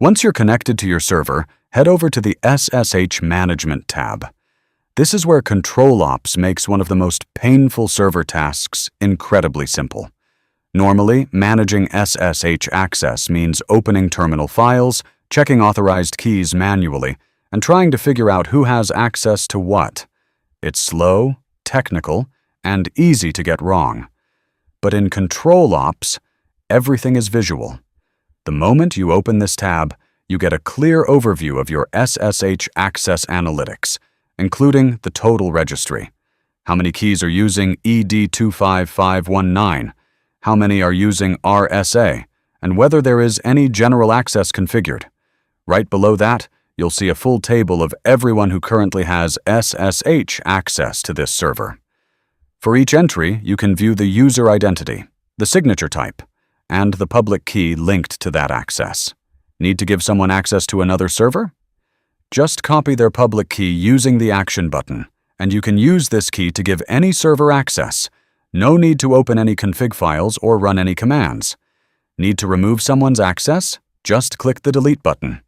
Once you're connected to your server, head over to the SSH Management tab. This is where CtrlOps makes one of the most painful server tasks incredibly simple. Normally, managing SSH access means opening terminal files, checking authorized keys manually, and trying to figure out who has access to what. It's slow, technical, and easy to get wrong. But in CtrlOps, everything is visual. The moment you open this tab, you get a clear overview of your SSH access analytics, including the total registry. How many keys are using ED25519? How many are using RSA? And whether there is any general access configured. Right below that, you'll see a full table of everyone who currently has SSH access to this server. For each entry, you can view the user identity, the signature type, and the public key linked to that access. Need to give someone access to another server? Just copy their public key using the Action button, and you can use this key to give any server access. No need to open any config files or run any commands. Need to remove someone's access? Just click the Delete button.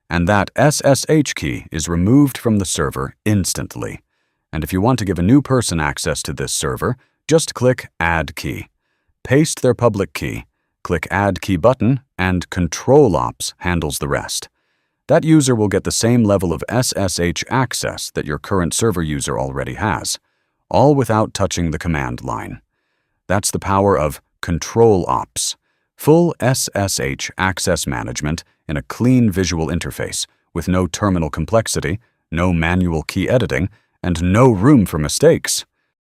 And that SSH key is removed from the server instantly. And if you want to give a new person access to this server, just click Add Key. Paste their public key. Click Add Key button, and CtrlOps handles the rest. That user will get the same level of SSH access that your current server user already has, all without touching the command line. That's the power of CtrlOps, full SSH access management in a clean visual interface with no terminal complexity, no manual key editing, and no room for mistakes.